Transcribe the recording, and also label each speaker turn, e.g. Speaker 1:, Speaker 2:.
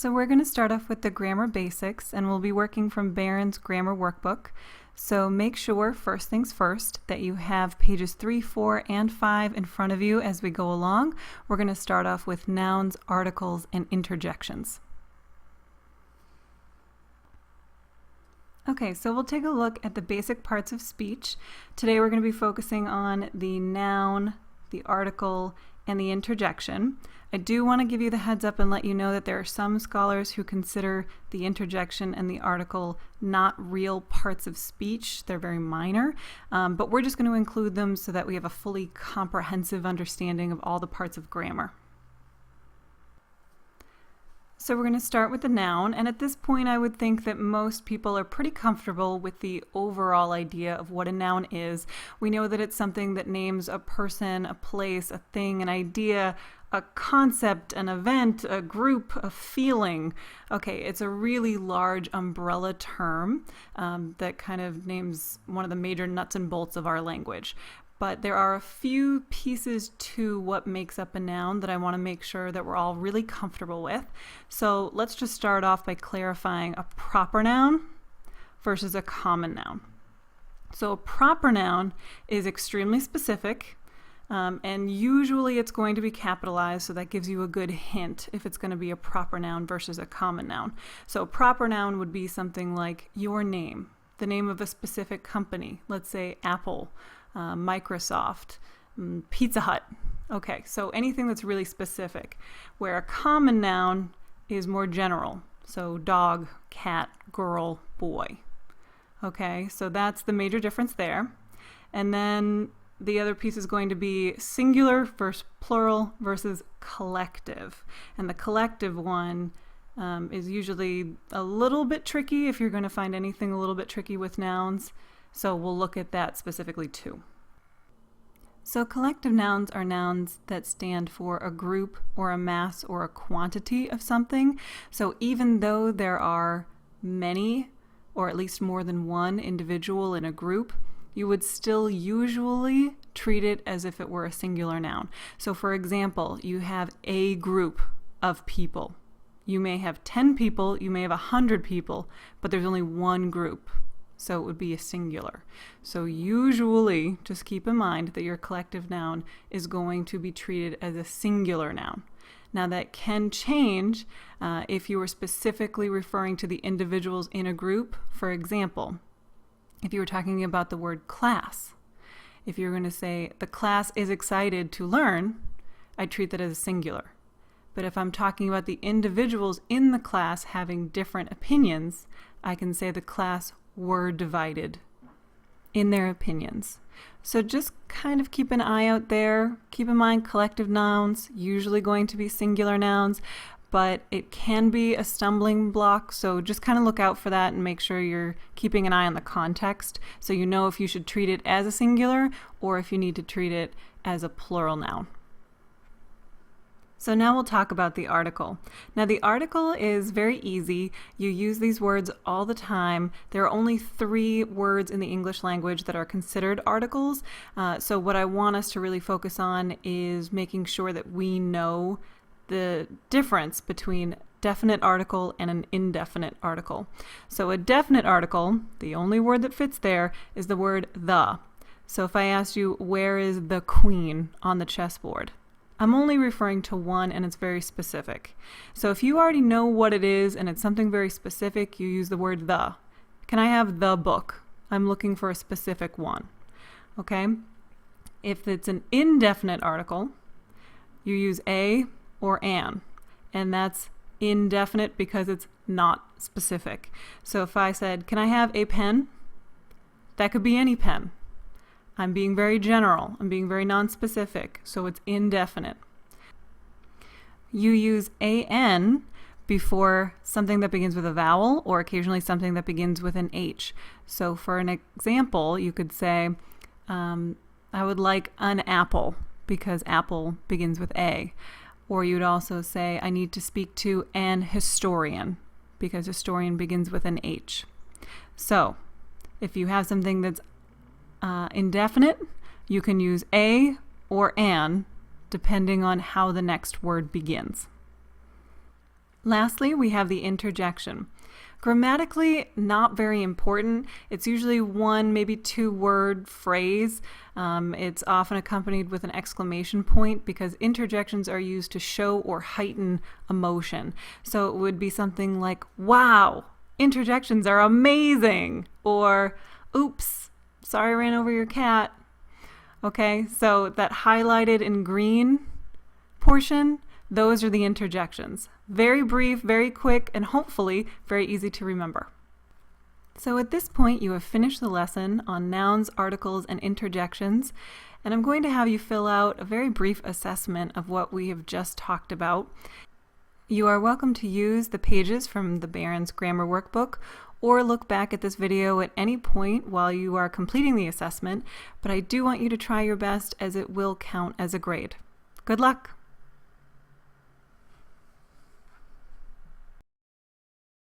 Speaker 1: So we're going to start off with the grammar basics, and we'll be working from Barron's grammar workbook. So make sure, first things first, that you have pages 3, 4, and 5 in front of you as we go along. We're going to start off with nouns, articles, and interjections. Okay, so we'll take a look at the basic parts of speech. Today we're going to be focusing on the noun, the article, and the interjection. I do want to give you the heads up and let you know that there are some scholars who consider the interjection and the article not real parts of speech. They're very minor, but we're just going to include them so that we have a fully comprehensive understanding of all the parts of grammar. So we're going to start with the noun, and at this point I would think that most people are pretty comfortable with the overall idea of what a noun is. We know that it's something that names a person, a place, a thing, an idea, a concept, an event, a group, a feeling. Okay, it's a really large umbrella term that kind of names one of the major nuts and bolts of our language. But there are a few pieces to what makes up a noun that I want to make sure that we're all really comfortable with. So let's just start off by clarifying a proper noun versus a common noun. So a proper noun is extremely specific, and usually it's going to be capitalized, so that gives you a good hint if it's going to be a proper noun versus a common noun. So a proper noun would be something like your name, the name of a specific company, let's say Apple, Microsoft, Pizza Hut. Okay, so anything that's really specific, where a common noun is more general. So dog, cat, girl, boy. Okay, so that's the major difference there. And then the other piece is going to be singular versus plural versus collective. And the collective one is usually a little bit tricky if you're going to find anything a little bit tricky with nouns. So we'll look at that specifically too. So collective nouns are nouns that stand for a group or a mass or a quantity of something. So even though there are many, or at least more than one individual in a group, you would still usually treat it as if it were a singular noun. So for example, you have a group of people. You may have 10 people, you may have 100 people, but there's only one group. So it would be a singular. So usually, just keep in mind that your collective noun is going to be treated as a singular noun. Now that can change if you were specifically referring to the individuals in a group. For example, if you were talking about the word class, if you're going to say the class is excited to learn, I treat that as a singular. But if I'm talking about the individuals in the class having different opinions, I can say the class were divided in their opinions. So just kind of keep an eye out there. Keep in mind collective nouns, usually going to be singular nouns, but it can be a stumbling block. So just kind of look out for that and make sure you're keeping an eye on the context so you know if you should treat it as a singular or if you need to treat it as a plural noun. So now we'll talk about the article. Now the article is very easy. You use these words all the time. There are only 3 words in the English language that are considered articles. So what I want us to really focus on is making sure that we know the difference between definite article and an indefinite article. So a definite article, the only word that fits there is the word the. So if I asked you, where is the queen on the chessboard? I'm only referring to one and it's very specific. So if you already know what it is and it's something very specific, you use the word the. Can I have the book? I'm looking for a specific one. Okay? If it's an indefinite article, you use a or an, and that's indefinite because it's not specific. So if I said, can I have a pen? That could be any pen. I'm being very general. I'm being very non-specific, so it's indefinite. You use an before something that begins with a vowel or occasionally something that begins with an H. So for an example, you could say, I would like an apple because apple begins with A. Or you'd also say, I need to speak to an historian because historian begins with an H. So if you have something that's indefinite, you can use a or an depending on how the next word begins. Lastly, we have the interjection. Grammatically, not very important. It's usually one, maybe two-word phrase. It's often accompanied with an exclamation point because interjections are used to show or heighten emotion. So it would be something like, wow, interjections are amazing, or oops, sorry I ran over your cat. Okay, so that highlighted in green portion, those are the interjections. Very brief, very quick, and hopefully very easy to remember. So at this point, you have finished the lesson on nouns, articles, and interjections, and I'm going to have you fill out a very brief assessment of what we have just talked about. You are welcome to use the pages from the Barron's Grammar Workbook or look back at this video at any point while you are completing the assessment, but I do want you to try your best as it will count as a grade. Good luck!